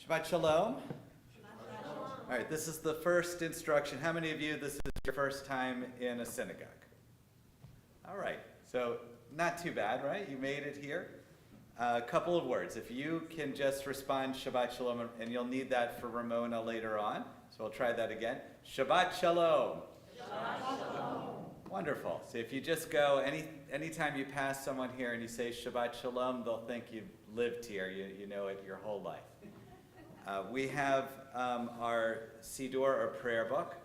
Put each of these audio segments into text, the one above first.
Shabbat Shalom. All right, this is the first instruction. How many of you, this is your first time in a synagogue? All right, so not too bad, right? You made it here. A couple of words. If you can just respond Shabbat Shalom, and you'll need that for Ramona later on, so we'll try that again. Shabbat Shalom. Shabbat Shalom. Wonderful. So if you just go, anytime you pass someone here and you say Shabbat Shalom, they'll think you've lived here. You know it your whole life. We have our Siddur, or prayer book,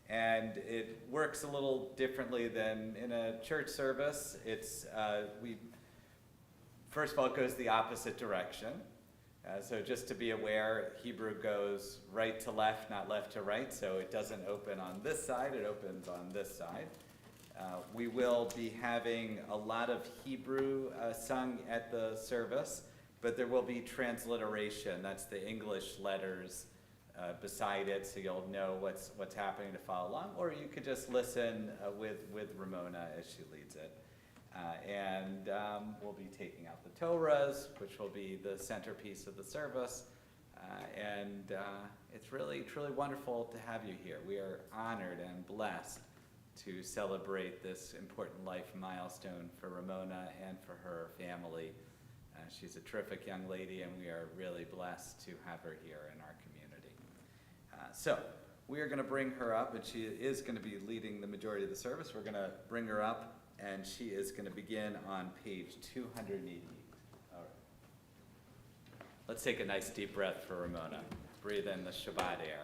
and it works a little differently than in a church service. First of all, it goes the opposite direction. So just to be aware, Hebrew goes right to left, not left to right, so it doesn't open on this side, it opens on this side. We will be having a lot of Hebrew sung at the service, but there will be transliteration. That's the English letters beside it, so you'll know what's happening to follow along, or you could just listen with Ramona as she leads it. And we'll be taking out the Torahs, which will be the centerpiece of the service. And it's really, truly wonderful to have you here. We are honored and blessed to celebrate this important life milestone for Ramona and for her family. She's a terrific young lady, and we are really blessed to have her here in our community. So we are going to bring her up, and she is going to be leading the majority of the service. We're going to bring her up, and she is going to begin on page 288. All right. Let's take a nice deep breath for Ramona. Breathe in the Shabbat air.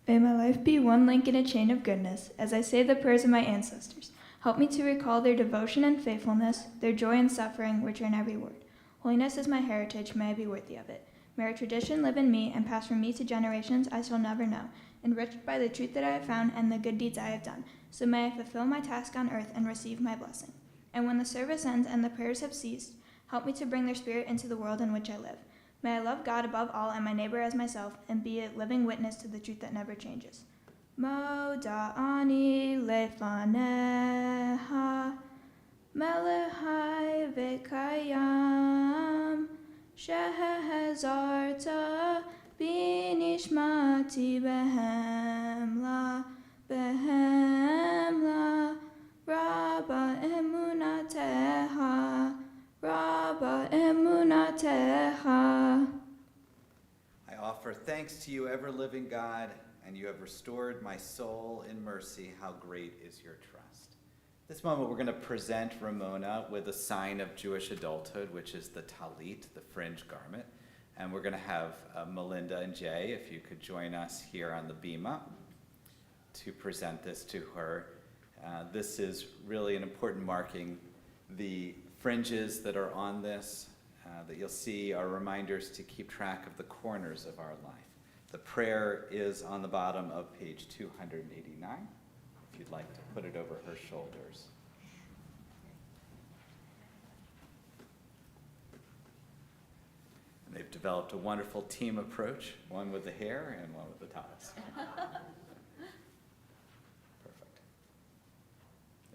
May my life be one link in a chain of goodness, as I say the prayers of my ancestors. Help me to recall their devotion and faithfulness, their joy and suffering, which are in every word. Holiness is my heritage, may I be worthy of it. May our tradition live in me and pass from me to generations I shall never know, enriched by the truth that I have found and the good deeds I have done. So may I fulfill my task on earth and receive my blessing. And when the service ends and the prayers have ceased, help me to bring their spirit into the world in which I live. May I love God above all and my neighbor as myself, and be a living witness to the truth that never changes. Moda'ani lefaneha, melechai v'kayam, shehezarta binishmati behemla, rabba emunateha, Rabba emunateha. I offer thanks to you, ever-living God, and you have restored my soul in mercy. How great is your trust. This moment, we're going to present Ramona with a sign of Jewish adulthood, which is the talit, the fringe garment. And we're going to have Melinda and Jay, if you could join us here on the bima to present this to her. This is really an important marking. The fringes that are on this that you'll see are reminders to keep track of the corners of our life. The prayer is on the bottom of page 289, if you'd like to put it over her shoulders. And they've developed a wonderful team approach, one with the hair and one with the ties. Perfect.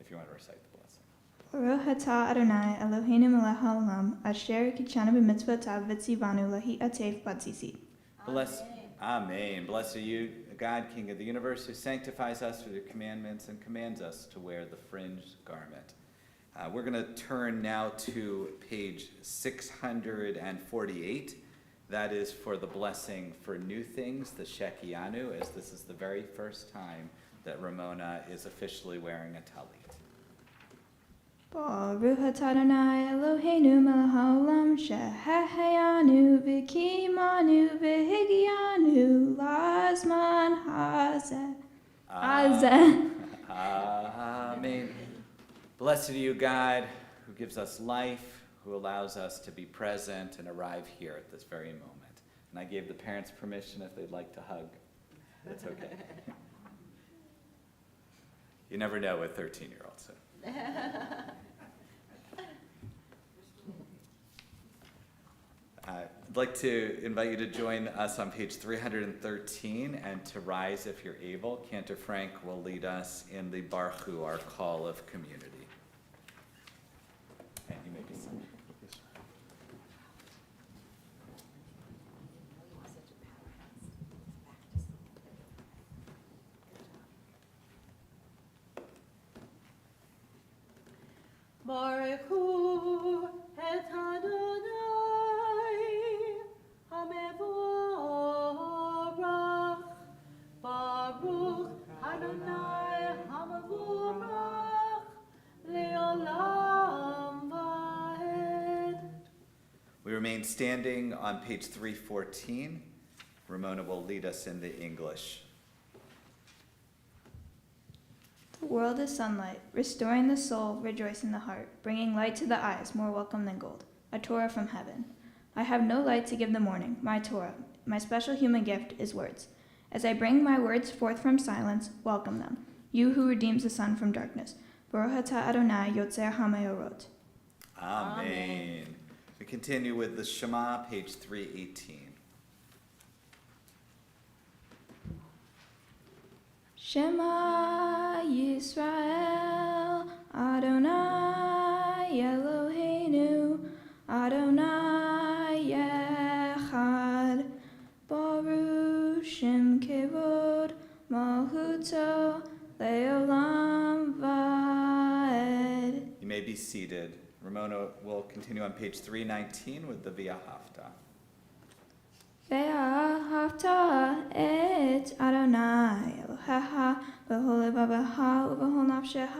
If you want to recite the blessing. Baruch atah Adonai Eloheinu melech haolam, asher kitshanu b'mitzvotav v'tzivanu lahi'atef b'tzitzit. Bless, Amen. Blessed are you, God, King of the universe, who sanctifies us through your commandments and commands us to wear the fringed garment. We're going to turn now to page 648. That is for the blessing for new things, the Shekianu, as this is the very first time that Ramona is officially wearing a talit. Baruch atah Adonai Eloheinu melech haolam, sheheheyanu v'kimanu v'higianu lazman hazeh. Amen. Blessed are you, God, who gives us life, who allows us to be present and arrive here at this very moment. And I gave the parents permission if they'd like to hug. That's okay. You never know with 13-year-olds. So. I'd like to invite you to join us on page 313 and to rise if you're able. Cantor Frank will lead us in the Barchu, our call of community. And you may be seated. Baruch hu et Adonai hamevorach. Baruch Adonai hamevorach leolam vaed. We remain standing on page 314. Ramona will lead us in the English. The world is sunlight, restoring the soul, rejoicing the heart, bringing light to the eyes, more welcome than gold, a Torah from heaven. I have no light to give the morning, my Torah, my special human gift is words. As I bring my words forth from silence, welcome them, you who redeems the sun from darkness. Baruch atah Adonai yotzer hameorot. Amen. We continue with the Shema, page 318. Shema Yisrael, Adonai Eloheinu, Adonai Echad, Baruch Shem Kevod, Malchuto, Leolam Vaed. You may be seated. Ramona will continue on page 319 with the Via Hafta. ואהבת את אדוני אלוהיך בכל לבבך ובכל נפשך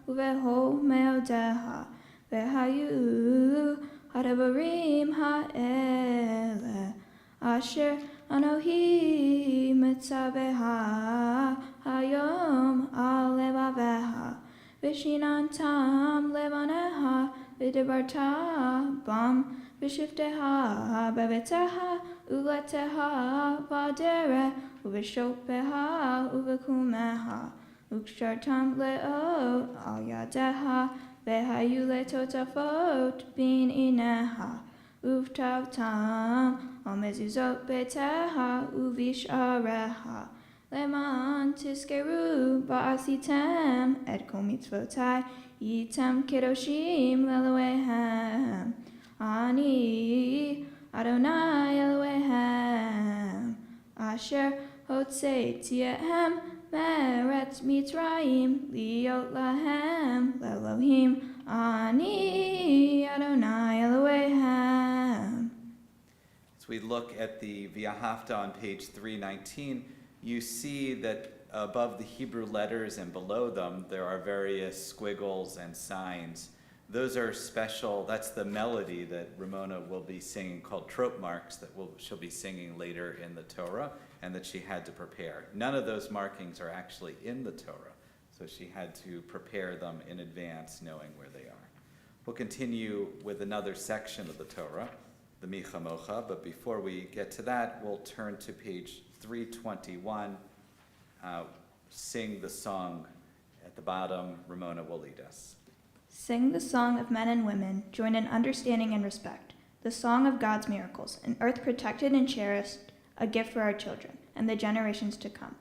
ובכל מאודיך והיו הדברים האלה אשר אנוכי מצווה היום על לבביך ושיננתם לבניך ודברת בם בשבתך בביתך ובלתך בדרך ובשופך ובקומך וקשרתם לאות על ידיך והיו לטוטפות בין עיניך וכתבתם על מזוזות ביתך ובשעריך למען תזכרו ועשיתם את כל מצוותי הייתם קדושים לאלוהיהם אני אדוני אלוהיהם אשר הוצאתיהם מארץ מצרים להיות להם לאלוהים אני אדוני אלוהיהם. As we look at the Via Hafta on page 319, you see that above the Hebrew letters and below them there are various squiggles and signs. Those are special, that's the melody that Ramona will be singing called trope marks that she'll be singing later in the Torah and that she had to prepare. None of those markings are actually in the Torah, so she had to prepare them in advance knowing where they are. We'll continue with another section of the Torah, the Micha Mocha, but before we get to that, we'll turn to page 321, sing the song at the bottom. Ramona will lead us. Sing the song of men and women, joined in understanding and respect, the song of God's miracles, an earth protected and cherished, a gift for our children and the generations to come.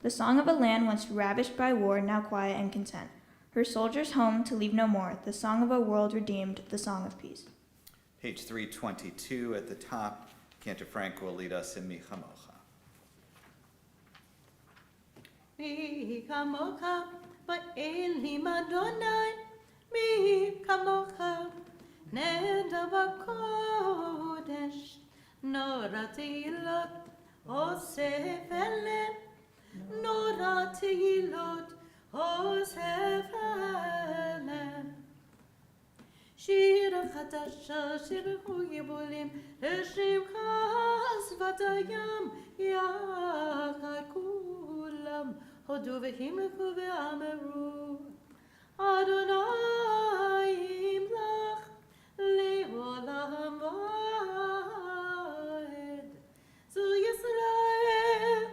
The song of a land once ravished by war, now quiet and content, her soldiers home to leave no more, the song of a world redeemed, the song of peace. Page 322 at the top, Cantor Frank will lead us in Micha Mocha. Mi kamocha ba'elim Adonai, mi kamocha neda b'kodesh, nora tehilot osef elem, nora tehilot osef elem. שיר חדשה, שיר גיבולים, לשמך שפת הים, יחד כולם, הודו והמלכו ואמרו, אדוני ימלך לעולם ועד. זו ישראל,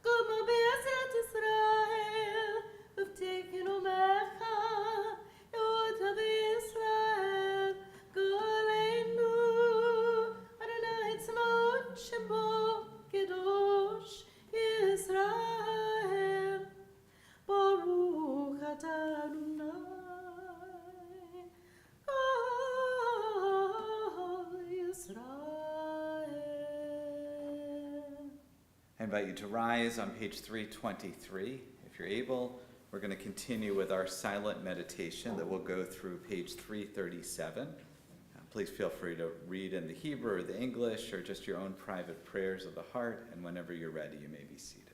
קומו בעזרת ישראל, ובתקנו מחד. I invite you to rise on page 323. If you're able, we're going to continue with our silent meditation that will go through page 337. Please feel free to read in the Hebrew or the English or just your own private prayers of the heart, and whenever you're ready, you may be seated.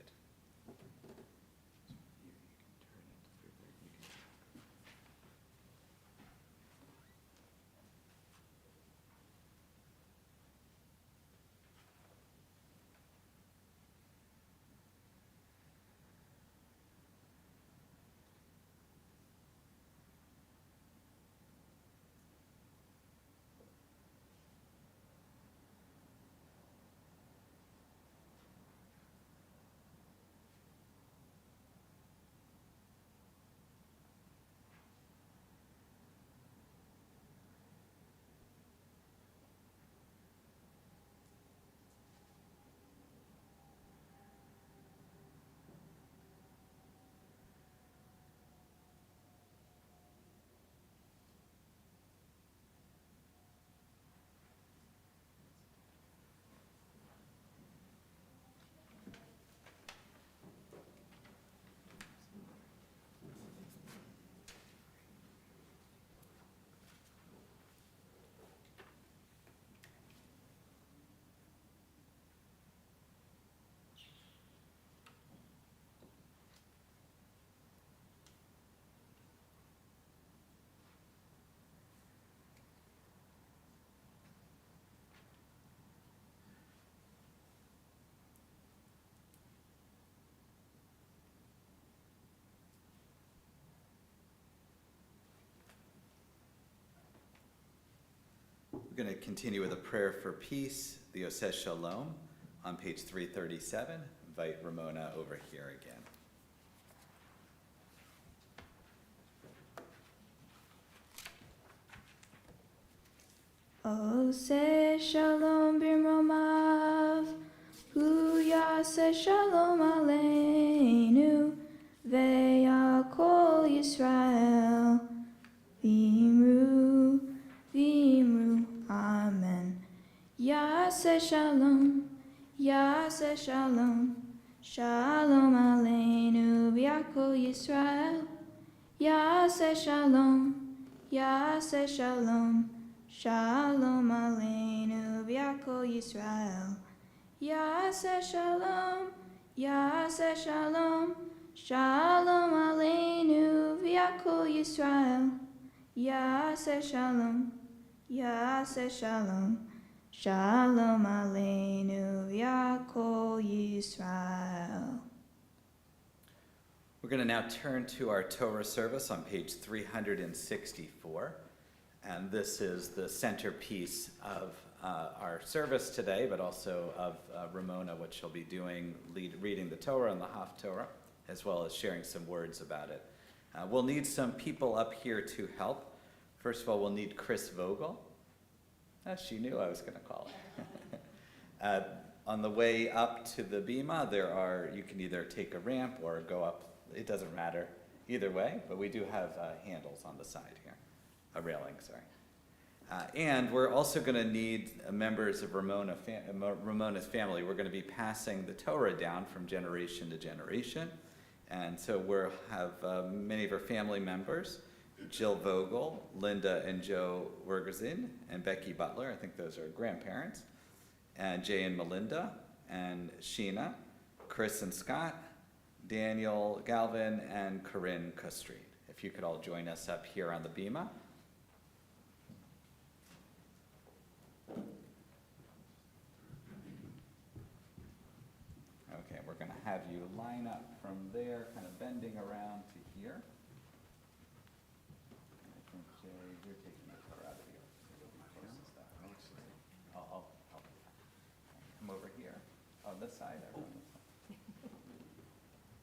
We're going to continue with a prayer for peace, the Oseh Shalom, on page 337. Invite Ramona over here again. Oseh Shalom b'romav, hu yaseh shalom aleinu, ve'al kol Yisrael, v'imru, v'imru, amen. Yaseh shalom, shalom aleinu, ve'al kol Yisrael. Yaseh shalom, shalom aleinu, ve'al kol Yisrael. Yaseh shalom, shalom aleinu, ve'al kol Yisrael. Yaseh shalom, shalom aleinu, ve'al kol Yisrael. We're going to now turn to our Torah service on page 364. And this is the centerpiece of our service today, but also of Ramona, what she'll be doing, reading the Torah and the Haftorah, as well as sharing some words about it. We'll need some people up here to help. First of all, we'll need Chris Vogel. She knew I was going to call her. On the way up to the bima, you can either take a ramp or go up. It doesn't matter either way, but we do have handles on the side here. A railing, sorry. And we're also going to need members of Ramona's family. We're going to be passing the Torah down from generation to generation. And so we'll have many of our family members, Jill Vogel, Linda and Joe Wergerzin, and Becky Butler. I think those are grandparents. And Jay and Melinda, and Sheena, Chris and Scott, Daniel Galvin, and Corinne Custreet. If you could all join us up here on the bima. Okay, we're going to have you line up from there, kind of bending around to here. I think, Jay, you're taking the car out of here. I'll come over here on this side. Everyone this side.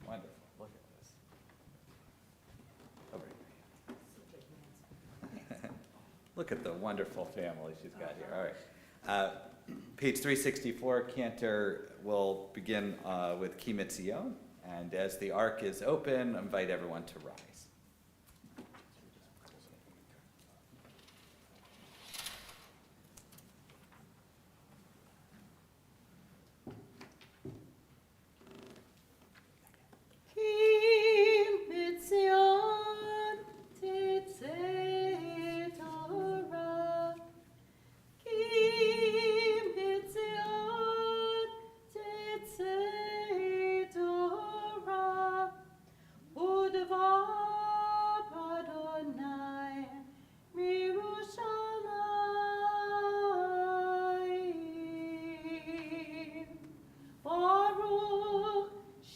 Wonderful. Look at this. Over here. Look at the wonderful family she's got here. All right. Page 364, Cantor will begin with Ki Mitzion. And as the ark is open, I invite everyone to rise.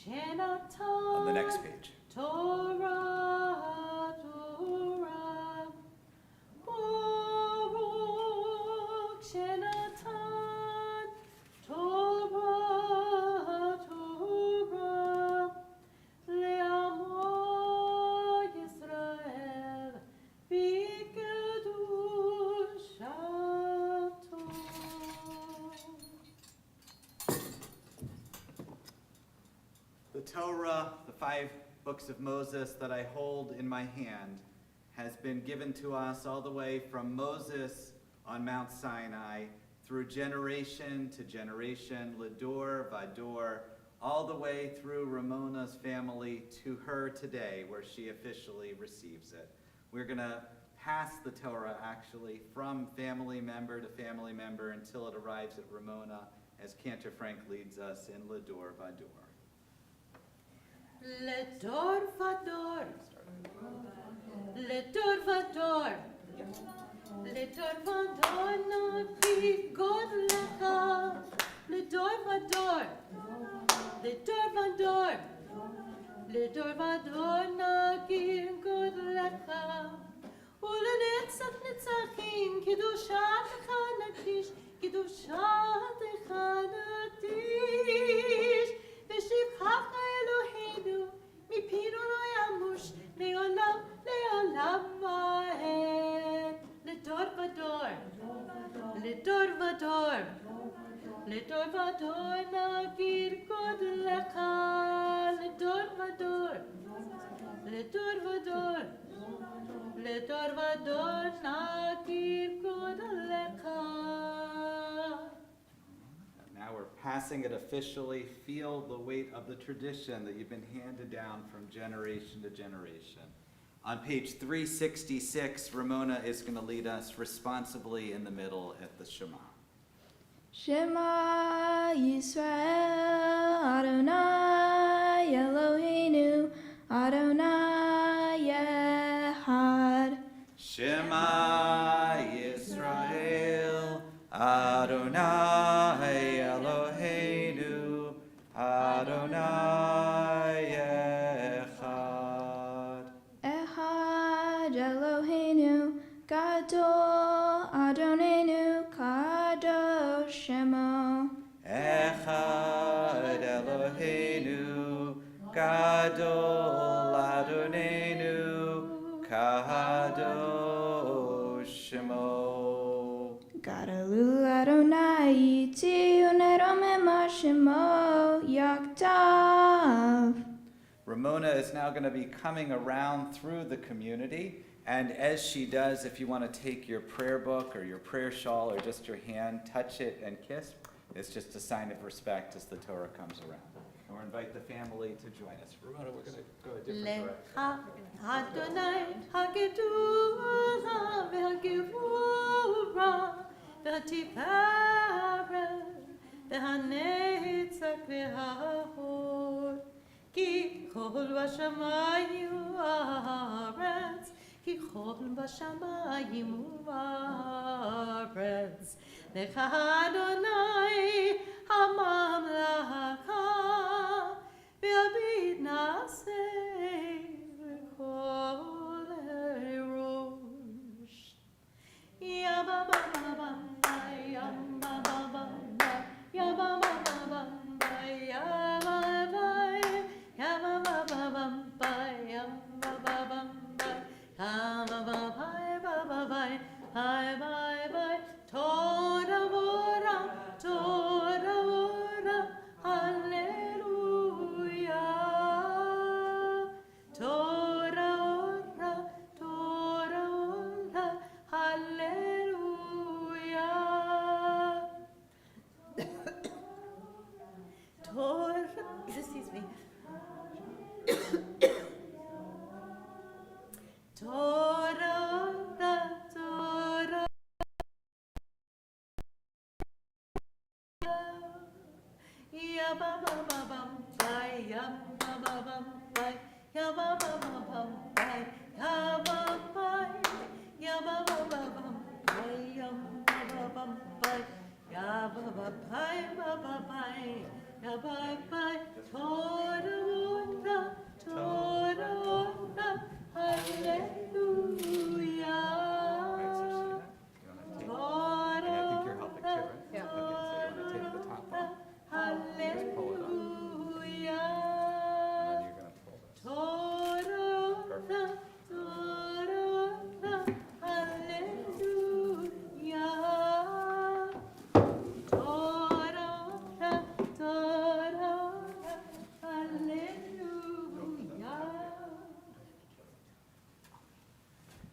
on the next page. Torah, Torah, Baruch Shenatan, Torah, Torah, Le'amo Yisrael, B'kedushato. The Torah, the 5 books of Moses that I hold in my hand, has been given to us all the way from Moses on Mount Sinai through generation to generation, Lador, Vador, all the way through Ramona's family to her today, where she officially receives it. We're going to pass the Torah, actually, from family member to family member until it arrives at Ramona, as Cantor Frank leads us in Lador, Vador. Ledor vador, ledor vador, ledor vador na God lecha, ledor vador, ledor vador, ledor vador na God lecha, ulenetzach netzachim kedushatecha nakdish, kedushatecha nakdish, v'shivchacha Eloheinu, mipinu lo yamush, le'olam, le'olam va'ed. Ledor vador, ledor vador, ledor vador nagir God lecha, ledor vador, ledor vador, ledor vador nagir God lecha. Now we're passing it officially. Feel the weight of the tradition that you've been handed down from generation to generation. On page 366, Ramona is going to lead us responsibly in the middle at the Shema. Shema Yisrael Adonai Eloheinu Adonai Echad. Shema Yisrael Adonai Eloheinu Adonai Echad. Echad Eloheinu Gadol Adonenu Kadosh Shemo. Echad Eloheinu Gadol Adonenu Kadosh Shemo. Gadalu Adonai Iti Uneromema Shemo Yaktav. Ramona is now going to be coming around through the community, and as she does, if you want to take your prayer book or your prayer shawl or just your hand, touch it and kiss, it's just a sign of respect as the Torah comes around. And we'll invite the family to join us. Ramona, we're going to go a different direction. Lecha Adonai hagedula v'hagevura v'hatiferet v'hanetzach v'hahod ki kol v'shamayim u'aretz ki kol v'shamayim u'aretz Lecha Adonai hamamlaka v'abid naseh v'kol erosh Yabba-ba-ba-ba-ba, yabba-ba-ba-ba, yabba-ba-ba-ba, yabba-ba, yabba-ba-ba-ba, yabba-ba-ba-ba, yabba-ba-ba-ba, yabba-ba-ba, Torah vora, Torah vora, Hallelujah. Torah vora, Torah vora, Hallelujah. Torah, excuse me. Torah, Torah. Ya ba ba ba bum bye, ya ba ba bum bye, ya ba ba ba bum bye, ya ba bye, ya ba ba ba bum bye, ya ba ba bum bye, ya ba ba bye, ba ba bye, ya ba bye, Torah.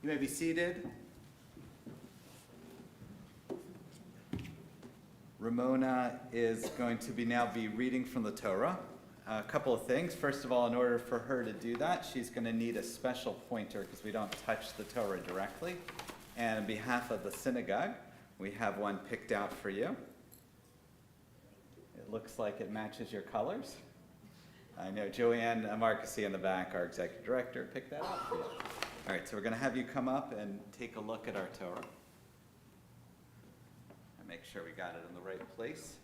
You may be seated. Ramona is going to now be reading from the Torah. A couple of things. First of all, in order for her to do that, she's going to need a special pointer because we don't touch the Torah directly. And on behalf of the synagogue, we have one picked out for you. It looks like it matches your colors. I know Joanne Marcusy in the back, our executive director, picked that out for you. All right, so we're going to have you come up and take a look at our Torah. And make sure we got it in the right place.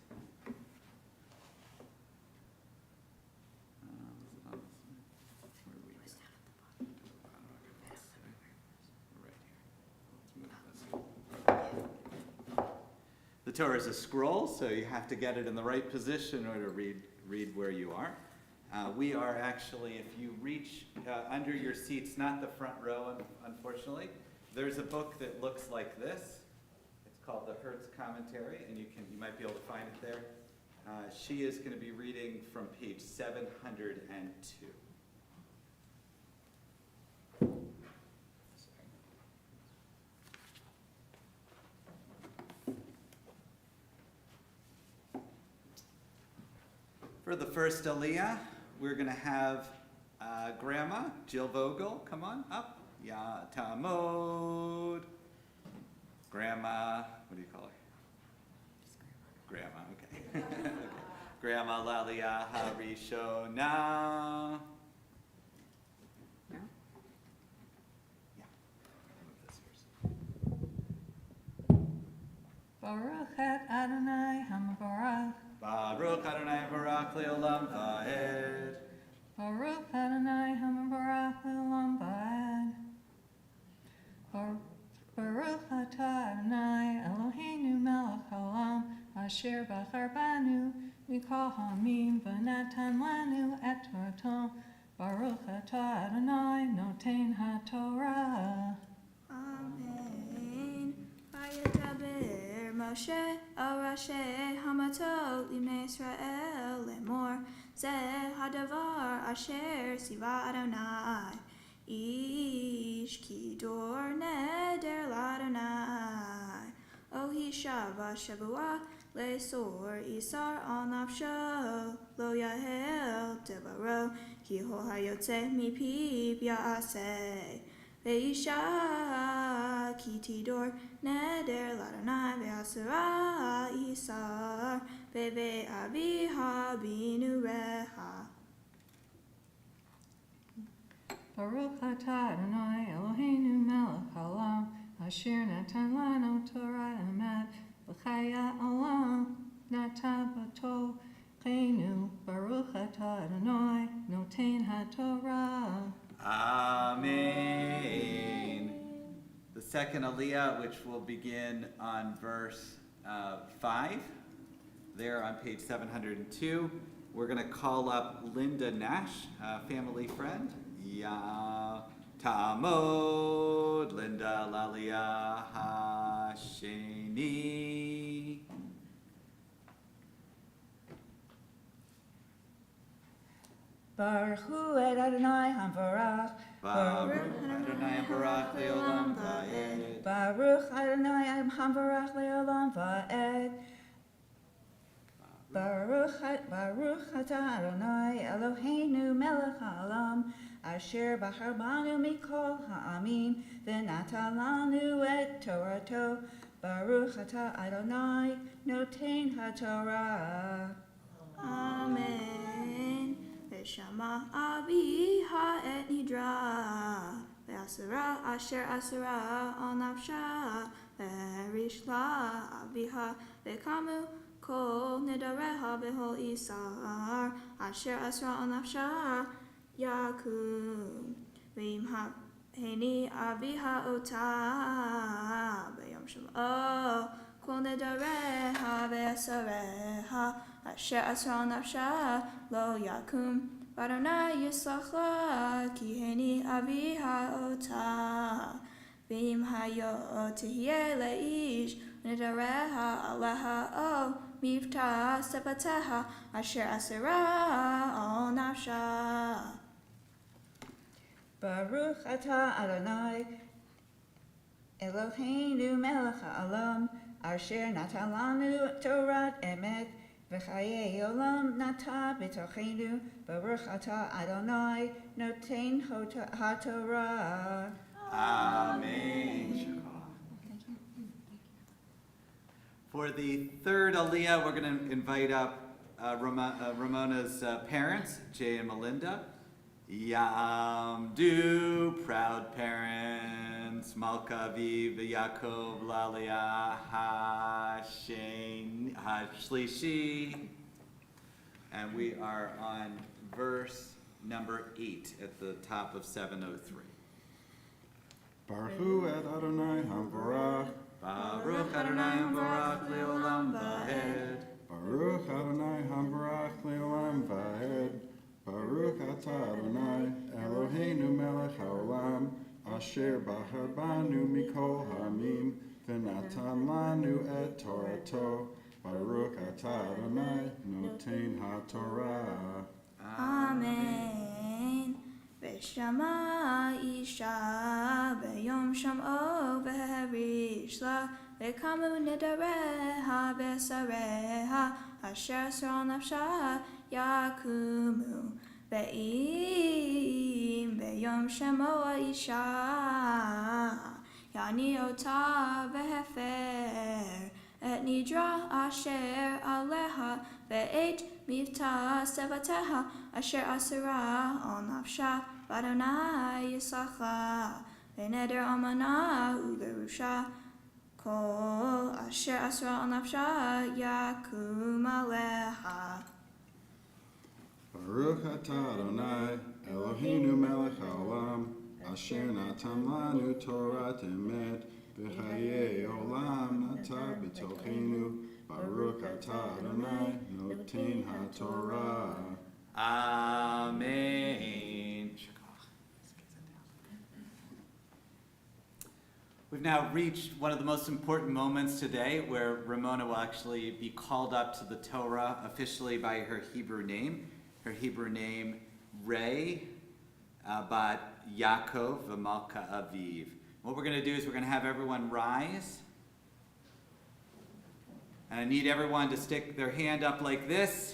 The Torah is a scroll, so you have to get it in the right position in order to read where you are. We are actually, if you reach under your seats, not the front row, unfortunately, there's a book that looks like this. It's called the Hertz Commentary, and you might be able to find it there. She is going to be reading from page 702. For the first Aliyah, we're going to have Grandma, Jill Vogel, come on up. Ya Tamod. Grandma, what do you call her? Grandma, okay. Okay. Grandma Laliyah Harishona. No? Yeah. Move this here. Baruch et Adonai HaMavarach. Baruch Adonai Barak Leolam Vaed. Baruch Adonai HaMavarach Le'olam Va'ed. Baruch Atah Adonai Eloheinu melech haolam asher bachar banu mikol ha'amim v'natan lanu et Torato. Baruch Atah Adonai noten haTorah. Amen. Vayetaber Moshe el Rashi Hamatot Limnei Israel lemor Zeh hadavar asher siva Adonai Ish kidor neder l'Adonai Ohi shava shavua le'sor isar al nafsho Lo yahel devaro Ki ho hayotze mipiv ya'aseh Ve'isha ki tidor neder l'Adonai ve'asura isar ve'aviha binureha. Baruch atah Adonai Eloheinu melech haolam asher natan lanu Torah emet v'chaya olam natan bato chenu. Baruch atah Adonai noten haTorah. Amen. The second Aliyah, which will begin on verse 5, there on page 702, we're going to call up Linda Nash, a family friend. Ya Tamod, Linda Laliyah Hasheni. Baruch hu et Adonai HaMavarach. Baruch Adonai Barak Leolam Vaed. Baruch Adonai HaMavarach Leolam Vaed. Baruch atah Adonai Eloheinu melech haolam asher bachar banu mikol ha'amim v'natan lanu et Torato. Baruch atah Adonai noten haTorah. Amen. Veshama aviha et nidra ve'asura asher asura al nafsha ve'rishla aviha ve'kamu kol nedareha behol isar asher asra al nafsha yakum ve'im heni aviha ota be'yom shelo kol nedareha ve'asareha asher asra al nafsha lo yakum Adonai yislach ki heni aviha ota v'im hayo tehiyeh leish nedareha aleha o mivta sepateha asher asera al nafsha. Baruch atah Adonai Eloheinu melech ha'olam, asher natan lanu Torat emet, v'chayei olam nata b'tochenu, baruch atah Adonai, noten ha'torah. Amen. For the third aliyah, we're going to invite up Ramona's parents, Jay and Melinda. Yamdu, proud parents, Malka Aviv, Yaakov, Lalia, Hashlishi. And we are on verse number 8 at the top of 703. Baruch hu et Adonai Hamvarach. Baruch Adonai Hamvarach leolam va'ed. Baruch Adonai Hamvarach leolam va'ed. Baruch atah Adonai Eloheinu melech haolam, asher bahar banu mikol ha'amim, v'natan lanu et Torato. Baruch atah Adonai noten ha'torah. Amen. V'shama isha v'yom sham'o v'herish la v'kamu nedareha v'sareha asher asra nafsha yakumu ve'im v'yom sham'o isha yani ota v'hefer et nidra asher aleha ve'et mivta sevateha asher asura al nafsha v'Adonai yisacha ve'neder amana u'gerusha kol asher asura al nafsha yakum aleha. Baruch atah Adonai Eloheinu melech haolam, asher natan lanu Torat emet, v'chayei olam nata b'tochenu. Baruch atah Adonai noten ha'torah. Amen. We've now reached one of the most important moments today where Ramona will actually be called up to the Torah officially by her Hebrew name. Her Hebrew name, Ray, Bat Yaakov V'Malka Aviv. What we're going to do is we're going to have everyone rise. And I need everyone to stick their hand up like this.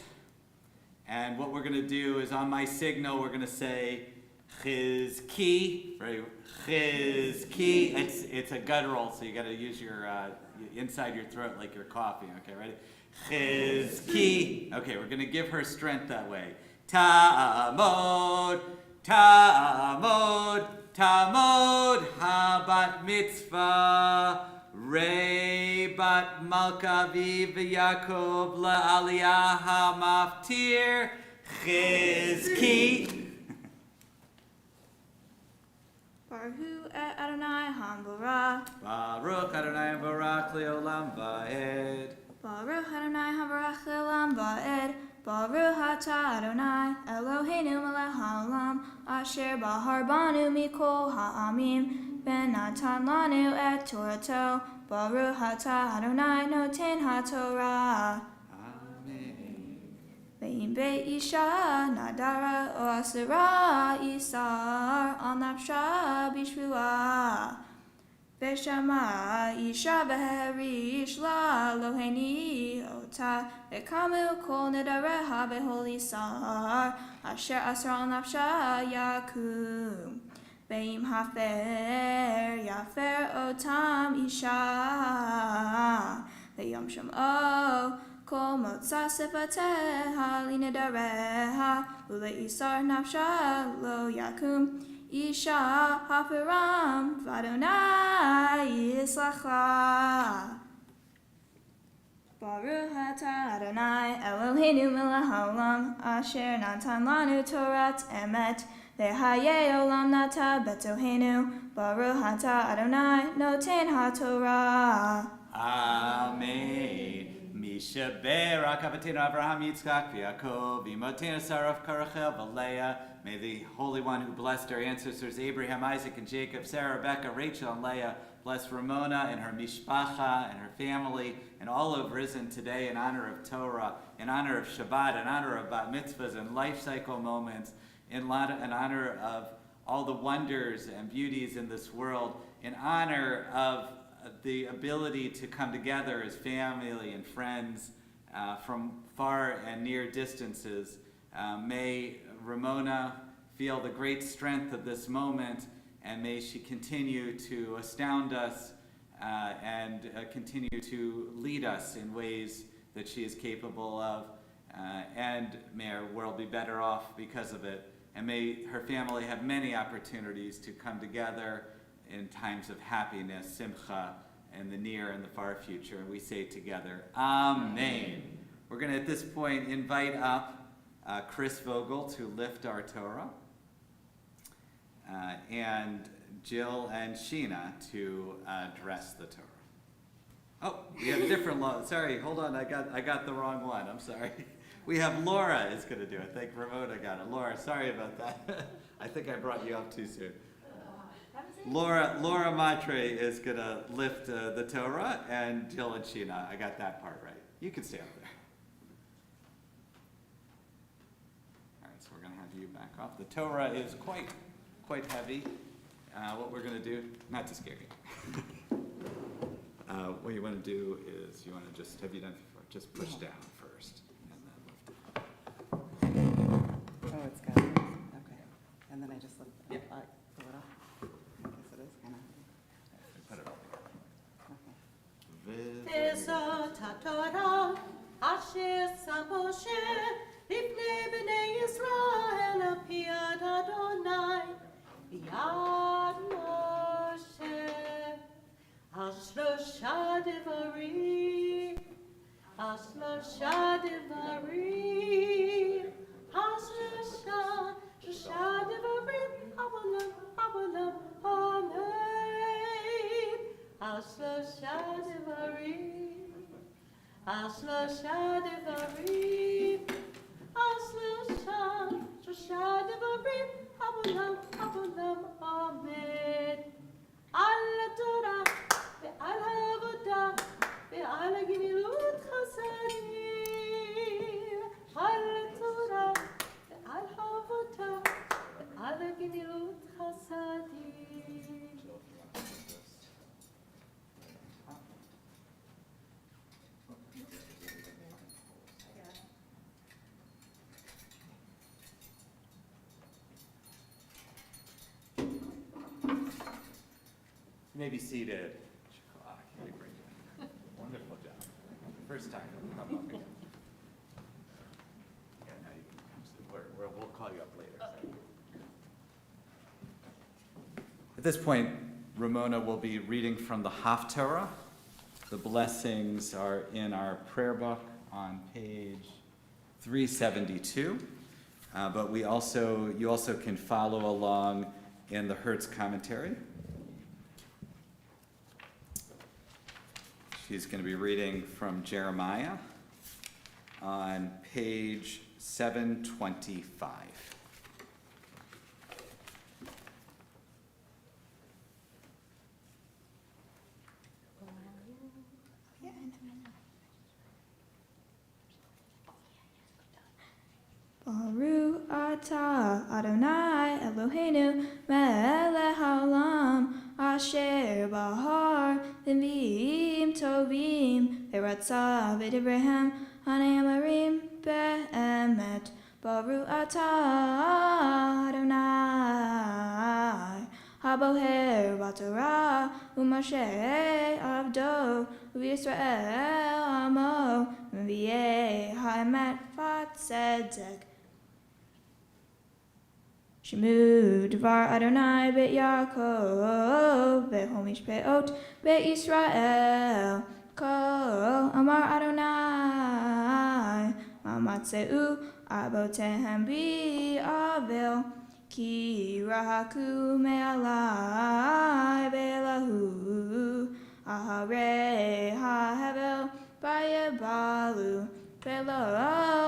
And what we're going to do is on my signal, we're going to say, Chizki, right? Chizki. It's a guttural, so you got to use your inside your throat like you're coughing. Okay, ready? Chizki. Okay, we're going to give her strength that way. Ta'amod, ta'amod, ta'amod, habat mitzvah. Rei bat Malka Aviv Yaakov la'aliyah ha'maftir Chizki. Baruch et Adonai Hamvarach. Baruch Adonai Hamvarach leolam va'ed. Baruch Adonai Hamvarach leolam va'ed. Baruch atah Adonai Eloheinu melech haolam, asher bahar banu mikol ha'amim, v'natan lanu et Torato. Baruch atah Adonai noten ha'torah. Amen. Ve'im be'isha nadara o asura isar al nafsha bishvila. Ve'shama isha v'herish la loheni ota ve'kamu kol nedareha ve'holi sar asher asra al nafsha yakum. Ve'im hafer yafer otam isha ve'yom sham'o kol motza sefateha linedareha ule'isar nafsha lo yakum isha hafiram v'Adonai yislacha. Baruch atah Adonai Eloheinu melech haolam, asher natan lanu Torat emet, v'chayei olam nata b'tochenu. Baruch atah Adonai noten ha'torah. Amen. Mishaber Akavatenu Avraham Yitzchak v'Yaakov v'imotenu Sarah Rachel v'Leah. May the Holy One who blessed our ancestors Abraham, Isaac, and Jacob, Sarah, Rebecca, Rachel, and Leah, bless Ramona and her mishpacha and her family, and all who have risen today in honor of Torah, in honor of Shabbat, in honor of bat mitzvahs and life cycle moments, in honor of all the wonders and beauties in this world, in honor of the ability to come together as family and friends from far and near distances. May Ramona feel the great strength of this moment, and may she continue to astound us and continue to lead us in ways that she is capable of, and may our world be better off because of it. And may her family have many opportunities to come together in times of happiness, simcha, in the near and the far future. And we say together, Amen. We're going to, at this point, invite up Chris Vogel to lift our Torah, and Jill and Sheena to dress the Torah. Oh, we have a different law. Sorry, hold on. I got the wrong one. I'm sorry. We have Laura is going to do it. Thank Ramona got it. Laura, sorry about that. I think I brought you up too soon. Laura Matre is going to lift the Torah, and Jill and Sheena. I got that part right. You can stay up there. All right, so we're going to have you back off. The Torah is quite heavy. What we're going to do, not to scare you. What you want to do is you want to just, have you done before? Just push down first and then lift it. Oh, it's got it. Okay. And then I just lift it up. Pull it up. I guess it is kind of. Put it all together. Okay. וזאת התורה אשר שם משה לפני בני ישראל על פי יד אדוני ביד משה על שלושה דברים על שלושה דברים על שלושה דברים אבולם אמן על שלושה דברים על שלושה דברים על שלושה דברים אבולם אמן על התורה ועל העבודה ועל הגמילות חסדים על התורה ועל העבודה ועל הגמילות חסדים. You may be seated. Wonderful job. First time. Come up again. Yeah, now you can come sit. We'll call you up later. At this point, Ramona will be reading from the Haftarah. The blessings are in our prayer book on page 372. But you also can follow along in the Hertz commentary. She's going to be reading from Jeremiah on page 725. Baruch atah Adonai Eloheinu melech haolam asher bahar v'mim tovim v'ratzav v'divrei hanemarim be'emet. Baruch atah Adonai haboher b'torah u'masher avdo v'Yisrael amo v'yeh ha'emet v'tzedek. Shemu Dvar Adonai Beit Yaakov Bechol Mishpeot Beit Yisrael Kol Amar Adonai Mamatzeu Abotehem Bi'avel Ki Rahaku Me'alai Be'elahu Aharei HaHevel Bayebalu Be'lo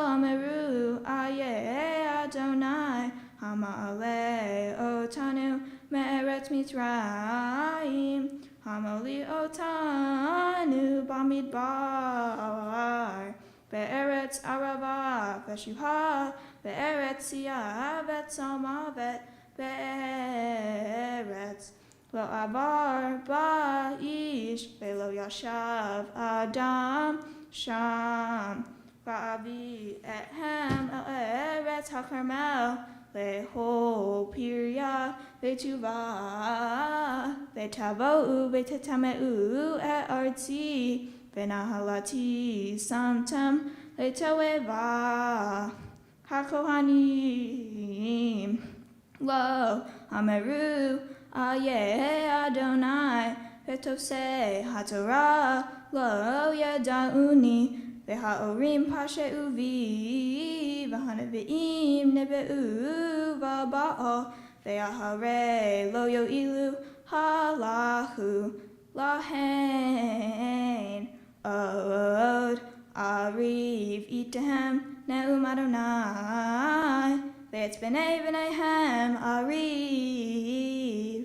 Ameru Aye Adonai Hama'alei otanu me'eretz Mitzrayim Hamali otanu bamidbar Be'eretz Arava Veshuha Be'eretz Siyah Vetzamavet lo avar ba'ish velo yashav adam sham va'avi ehem el eretz hakarmel leho pirya ve'tuva ve'tavo'u ve'tetameu e'artzi ve'nahalati samtem le'toeva hakohanim lo ameru aye Adonai vetose hatorah lo yada'uni ve'ha'orim pashe'u vi v'hanavim nebe'u v'ba'o ve'ahare lo yo'ilu halahu lahen od ariv itahem ne'um Adonai ve'etz b'nei b'neihem ariv.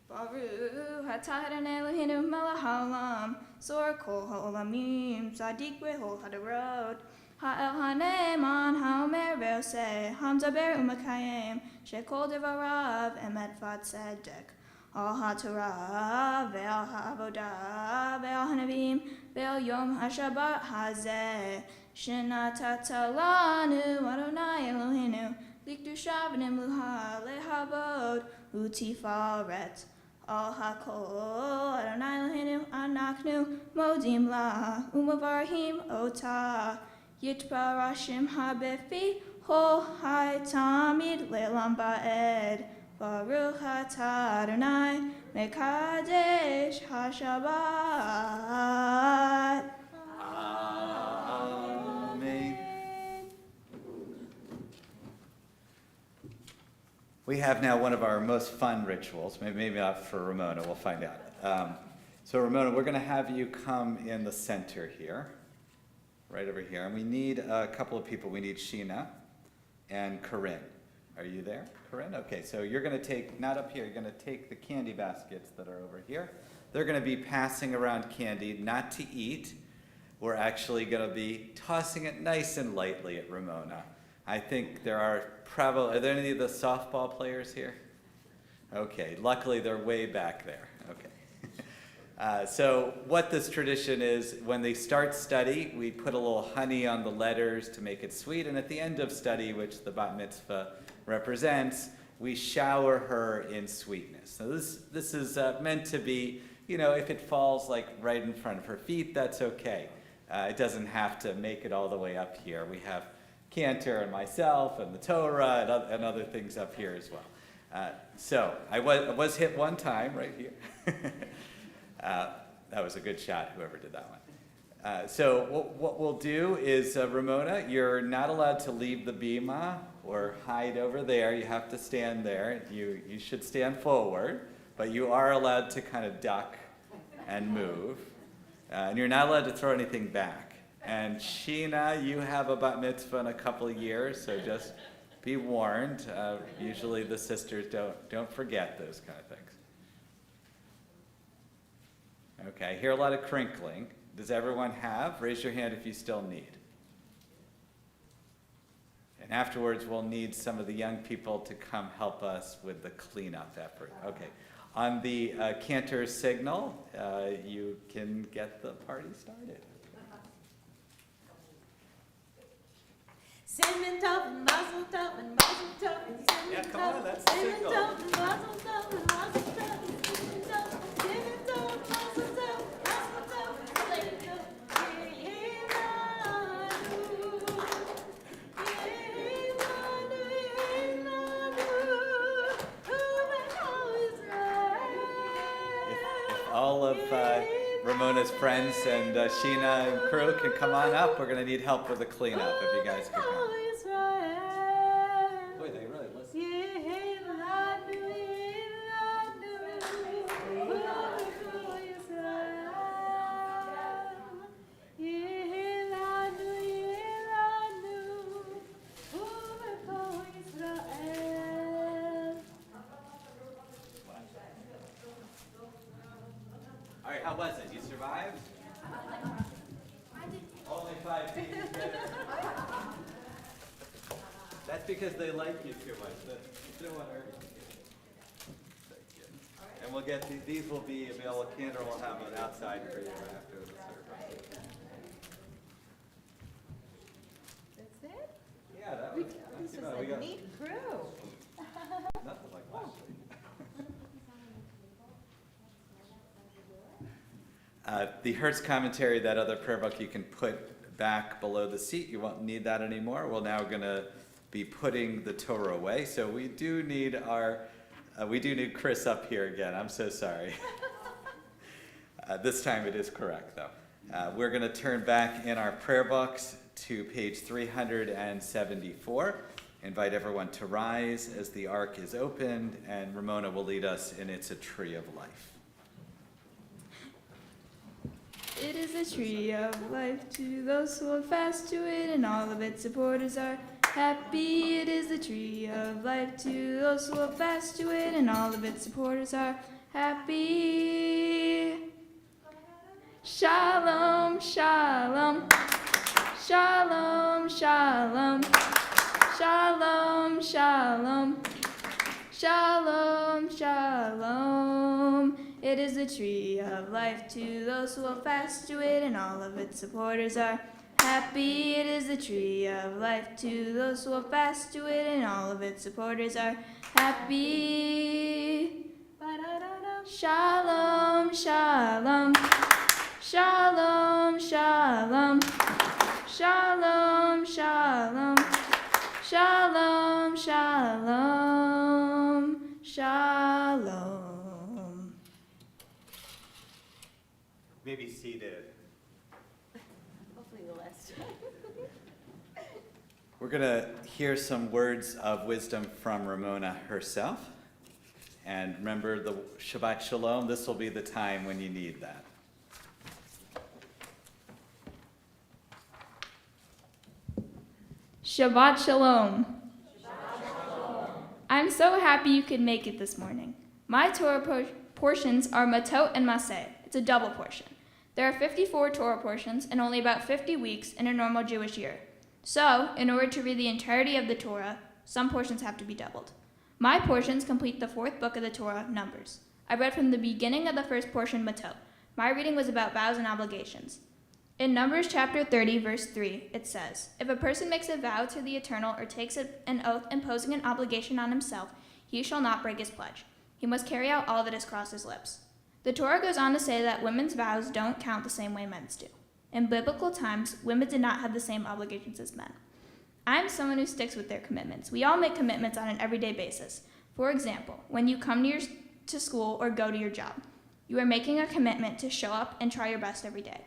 Baruch atah Adonai Eloheinu melech haolam zor kol ha'olamim tzadik b'chol hadarot ha'el ha'ne'eman ha'omer ve'oseh ha'mdaber u'makayem shekol devarav emet v'tzedek al ha'torah ve'al ha'avodah ve'al hanavim ve'al yom ha'shabbat hazeh shenatata lanu Adonai Eloheinu likdusha v'nimluha lehavod u'tifaret al hakol Adonai Eloheinu anaknu modim la umavarhim ota yitbarashim habefi ho hai tamid le'lam ba'ed baruch atah Adonai mekadesh hashabbat. Amen. We have now one of our most fun rituals, maybe not for Ramona, we'll find out. So Ramona, we're going to have you come in the center here, right over here, and we need a couple of people. We need Sheena and Corinne. Are you there, Corinne? Okay, so you're going to take, not up here, you're going to take the candy baskets that are over here. They're going to be passing around candy, not to eat. We're actually going to be tossing it nice and lightly at Ramona. I think there are there any of the softball players here? Okay, luckily they're way back there. Okay. So what this tradition is, when they start study, we put a little honey on the letters to make it sweet, and at the end of study, which the bat mitzvah represents, we shower her in sweetness. So this is meant to be, if it falls like right in front of her feet, that's okay. It doesn't have to make it all the way up here. We have Cantor and myself and the Torah and other things up here as well. So I was hit one time right here. That was a good shot, whoever did that one. So what we'll do is, Ramona, you're not allowed to leave the bima or hide over there. You have to stand there. You should stand forward, but you are allowed to kind of duck and move. And you're not allowed to throw anything back. And Sheena, you have a bat mitzvah in a couple of years, so just be warned. Usually the sisters don't forget those kind of things. Okay, I hear a lot of crinkling. Does everyone have? Raise your hand if you still need. And afterwards, we'll need some of the young people to come help us with the cleanup effort. Okay, on the Cantor signal, you can get the party started. Cinnamon toast and mazel tov and mazel tov and cinnamon Yeah, come on, toast, that's the cinnamon signal. toast and mazel tov and mazel tov and cinnamon toast, cinnamon toast, mazel tov, cinnamon toast, If all of Ramona's friends and Sheena and crew can come on up, we're going to need help with the cleanup if you guys can come. Boy, they really listen. All right, how was it? You survived? Only 5 feet is good. That's That's because they like you too much. You don't want to hurt you. Thank you. And we'll get, these will be available, Kendra will have it outside for you after the service. That's it? Yeah, that was, This not too is bad. We a got neat crew. nothing like last week. The Hertz commentary, that other prayer book you can put back below the seat. You won't need that anymore. We're now going to be putting the Torah away. So we do need Chris up here again. I'm so sorry. This time it is correct, though. We're going to turn back in our prayer books to page 374. Invite everyone to rise as the ark is opened, and Ramona will lead us in It's a Tree of Life. It is a tree of life to those who hold fast to it, and all of its supporters are happy. It is the tree of life to those who hold fast to it, and all of its supporters are happy. Shalom, shalom, shalom, shalom, shalom, shalom, shalom, shalom. It is the tree of life to those who hold fast to it, and all of its supporters are happy. It is the tree of life to those who hold fast to it, and all of its supporters are happy. Shalom, shalom, shalom, shalom, shalom, shalom, shalom, shalom, shalom. Maybe seated. Hopefully the last. We're going to hear some words of wisdom from Ramona herself. And remember the Shabbat Shalom, this will be the time when you need that. Shabbat Shalom. I'm so happy you could make it this morning. My Torah portions are Matot and Maseh. It's a double portion. There are 54 Torah portions and only about 50 weeks in a normal Jewish year. So, in order to read the entirety of the Torah, some portions have to be doubled. My portions complete the fourth book of the Torah, Numbers. I read from the beginning of the first portion, Matot. My reading was about vows and obligations. In Numbers chapter 30, verse 3, it says, "If a person makes a vow to the Eternal or takes an oath imposing an obligation on himself, he shall not break his pledge. He must carry out all that has crossed his lips." The Torah goes on to say that women's vows don't count the same way men's do. In biblical times, women did not have the same obligations as men. I'm someone who sticks with their commitments. We all make commitments on an everyday basis. For example, when you come to school or go to your job, you are making a commitment to show up and try your best every day.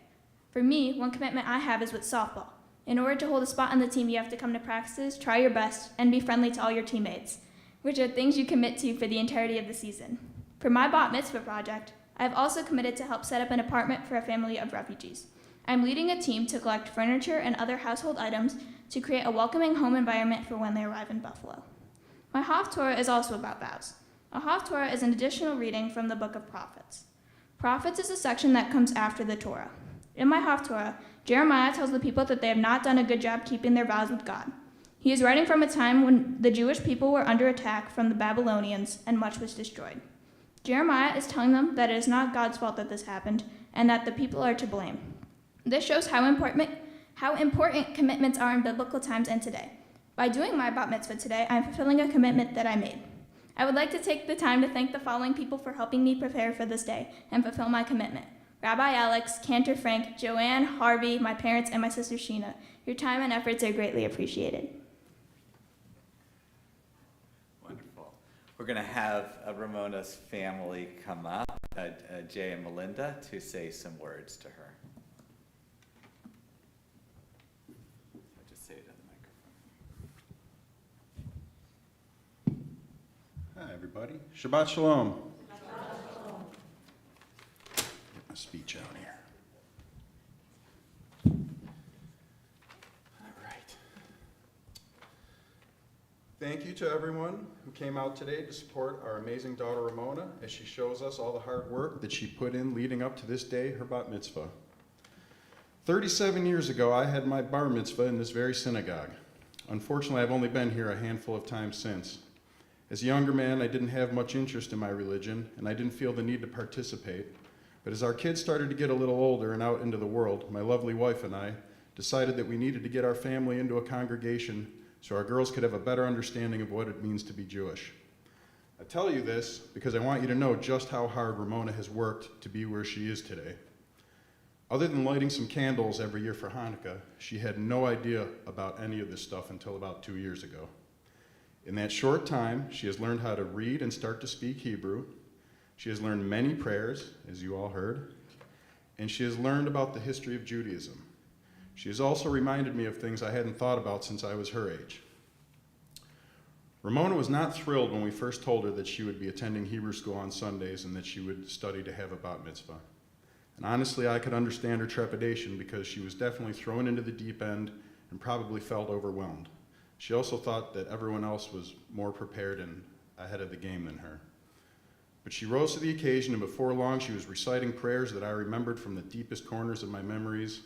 For me, one commitment I have is with softball. In order to hold a spot on the team, you have to come to practices, try your best, and be friendly to all your teammates, which are things you commit to for the entirety of the season. For my Bat Mitzvah project, I have also committed to help set up an apartment for a family of refugees. I'm leading a team to collect furniture and other household items to create a welcoming home environment for when they arrive in Buffalo. My Haftorah is also about vows. A Haftorah is an additional reading from the book of Prophets. Prophets is a section that comes after the Torah. In my Haftorah, Jeremiah tells the people that they have not done a good job keeping their vows with God. He is writing from a time when the Jewish people were under attack from the Babylonians and much was destroyed. Jeremiah is telling them that it is not God's fault that this happened and that the people are to blame. This shows how important commitments are in biblical times and today. By doing my Bat Mitzvah today, I am fulfilling a commitment that I made. I would like to take the time to thank the following people for helping me prepare for this day and fulfill my commitment: Rabbi Alex, Cantor Frank, Joanne, Harvey, my parents, and my sister Sheena. Your time and efforts are greatly appreciated. Wonderful. We're going to have Ramona's family come up, Jay and Melinda, to say some words to her. Just say it in the microphone. Hi, everybody. Shabbat Shalom. Get my speech out here. All right. Thank you to everyone who came out today to support our amazing daughter Ramona as she shows us all the hard work that she put in leading up to this day, her bat mitzvah. 37 years ago, I had my bar mitzvah in this very synagogue. Unfortunately, I've only been here a handful of times since. As a younger man, I didn't have much interest in my religion, and I didn't feel the need to participate. But as our kids started to get a little older and out into the world, my lovely wife and I decided that we needed to get our family into a congregation so our girls could have a better understanding of what it means to be Jewish. I tell you this because I want you to know just how hard Ramona has worked to be where she is today. Other than lighting some candles every year for Hanukkah, she had no idea about any of this stuff until about 2 years ago. In that short time, she has learned how to read and start to speak Hebrew. She has learned many prayers, as you all heard, and she has learned about the history of Judaism. She has also reminded me of things I hadn't thought about since I was her age. Ramona was not thrilled when we first told her that she would be attending Hebrew school on Sundays and that she would study to have a bat mitzvah. And honestly, I could understand her trepidation because she was definitely thrown into the deep end and probably felt overwhelmed. She also thought that everyone else was more prepared and ahead of the game than her. But she rose to the occasion, and before long she was reciting prayers that I remembered from the deepest corners of my memories.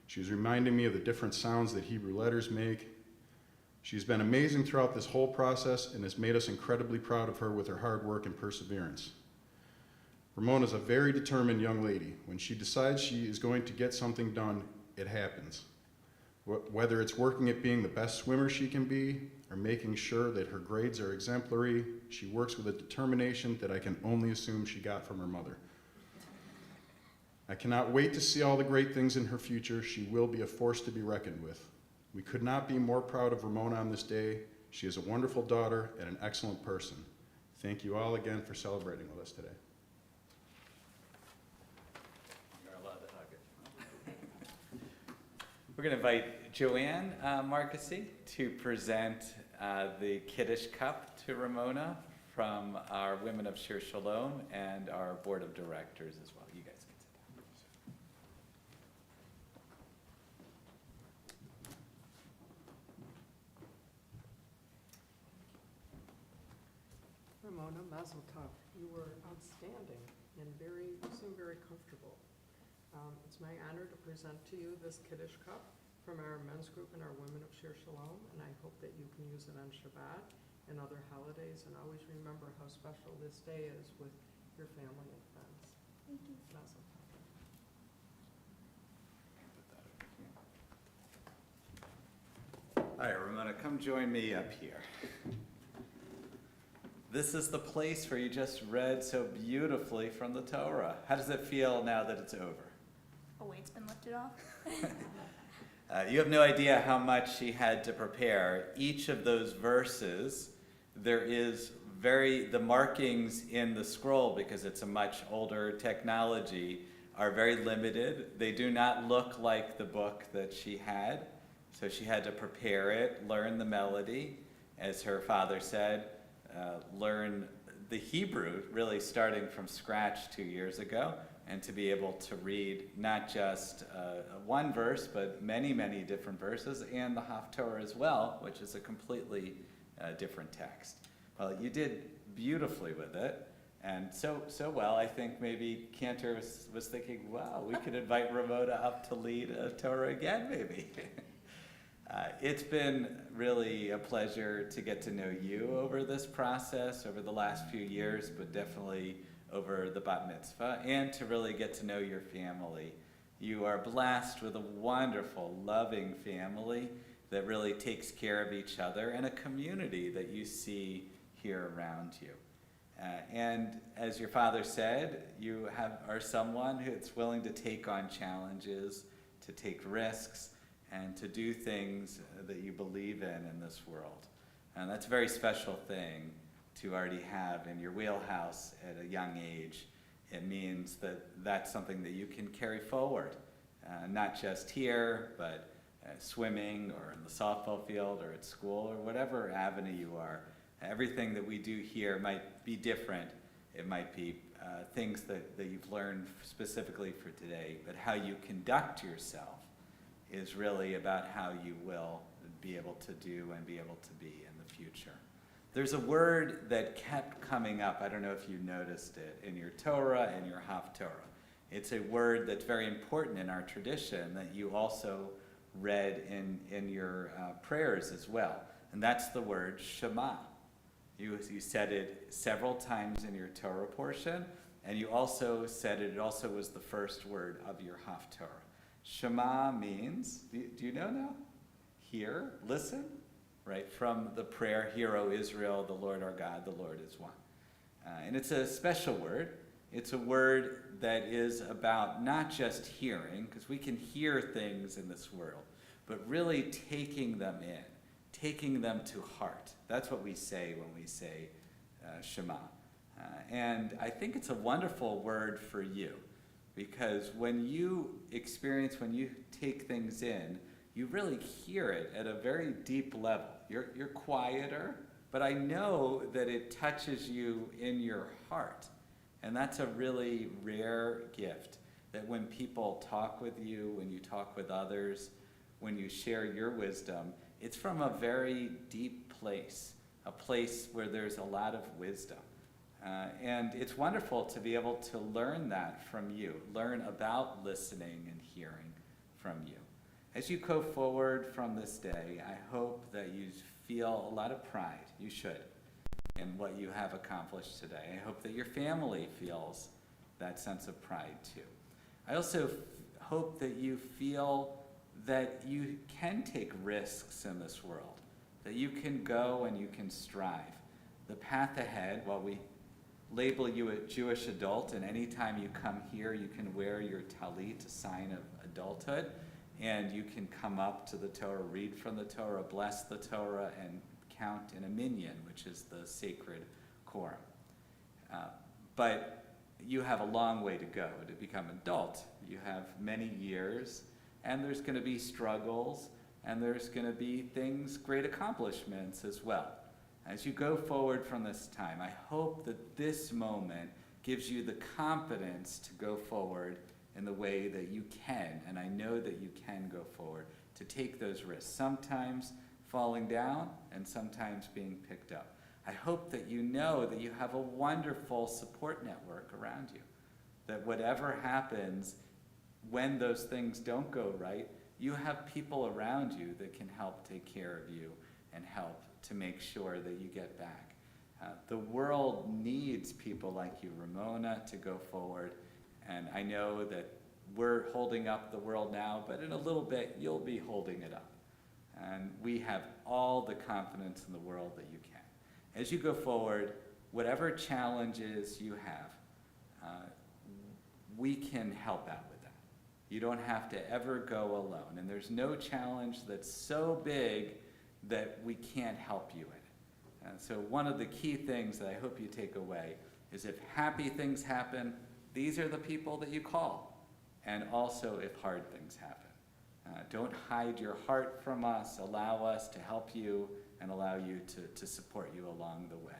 She was reminding me of the different sounds that Hebrew letters make. She's been amazing throughout this whole process and has made us incredibly proud of her with her hard work and perseverance. Ramona's a very determined young lady. When she decides she is going to get something done, it happens. Whether it's working at being the best swimmer she can be or making sure that her grades are exemplary, she works with a determination that I can only assume she got from her mother. I cannot wait to see all the great things in her future. She will be a force to be reckoned with. We could not be more proud of Ramona on this day. She is a wonderful daughter and an excellent person. Thank you all again for celebrating with us today. You're allowed to hug it. We're going to invite Joanne Marcusy to present the Kiddush Cup to Ramona from our Women of Shir Shalom and our Board of Directors as well. You guys can sit down. Ramona, Mazel Tov. You were outstanding and you seem very comfortable. It's my honor to present to you this Kiddush Cup from our men's group and our Women of Shir Shalom, and I hope that you can use it on Shabbat and other holidays, and always remember how special this day is with your family and friends. Thank you. Mazel Tov. All right, Ramona, come join me up here. This is the place where you just read so beautifully from the Torah. How does it feel now that it's over? A weight's been lifted off. You have no idea how much she had to prepare. Each of those verses, there is the markings in the scroll, because it's a much older technology, are very limited. They do not look like the book that she had. So she had to prepare it, learn the melody, as her father said, learn the Hebrew, really starting from scratch 2 years ago, and to be able to read not just one verse, but many, many different verses, and the Haftorah as well, which is a completely different text. Well, you did beautifully with it, and so well, I think maybe Cantor was thinking, wow, we could invite Ramona up to lead a Torah again, maybe. It's been really a pleasure to get to know you over this process, over the last few years, but definitely over the bat mitzvah, and to really get to know your family. You are blessed with a wonderful, loving family that really takes care of each other, and a community that you see here around you. And as your father said, you are someone who's willing to take on challenges, to take risks, and to do things that you believe in this world. And that's a very special thing to already have in your wheelhouse at a young age. It means that that's something that you can carry forward, not just here, but swimming or in the softball field or at school or whatever avenue you are. Everything that we do here might be different. It might be things that you've learned specifically for today, but how you conduct yourself is really about how you will be able to do and be able to be in the future. There's a word that kept coming up, I don't know if you noticed it, in your Torah and your Haftorah. It's a word that's very important in our tradition that you also read in your prayers as well. And that's the word Shema. You said it several times in your Torah portion, and you also said it also was the first word of your Haftorah. Shema means, do you know now? Hear, listen, right? From the prayer, Hear, O Israel, the Lord our God, the Lord is one. And it's a special word. It's a word that is about not just hearing, because we can hear things in this world, but really taking them in, taking them to heart. That's what we say when we say Shema. And I think it's a wonderful word for you, because when you take things in, you really hear it at a very deep level. You're quieter, but I know that it touches you in your heart. And that's a really rare gift, that when people talk with you, when you talk with others, when you share your wisdom, it's from a very deep place, a place where there's a lot of wisdom. And it's wonderful to be able to learn that from you, learn about listening and hearing from you. As you go forward from this day, I hope that you feel a lot of pride. You should, in what you have accomplished today. I hope that your family feels that sense of pride too. I also hope that you feel that you can take risks in this world, that you can go and you can strive. The path ahead, while we label you a Jewish adult, and anytime you come here, you can wear your talit, a sign of adulthood, and you can come up to the Torah, read from the Torah, bless the Torah, and count in a minyan, which is the sacred quorum. But you have a long way to go to become adult. You have many years, and there's going to be struggles, and there's going to be things, great accomplishments as well. As you go forward from this time, I hope that this moment gives you the confidence to go forward in the way that you can, and I know that you can go forward, to take those risks, sometimes falling down and sometimes being picked up. I hope that you know that you have a wonderful support network around you, that whatever happens, when those things don't go right, you have people around you that can help take care of you and help to make sure that you get back. The world needs people like you, Ramona, to go forward. And I know that we're holding up the world now, but in a little bit, you'll be holding it up. And we have all the confidence in the world that you can. As you go forward, whatever challenges you have, we can help out with that. You don't have to ever go alone. And there's no challenge that's so big that we can't help you in it. And so one of the key things that I hope you take away is, if happy things happen, these are the people that you call. And also if hard things happen. Don't hide your heart from us. Allow us to help you and allow you to support you along the way.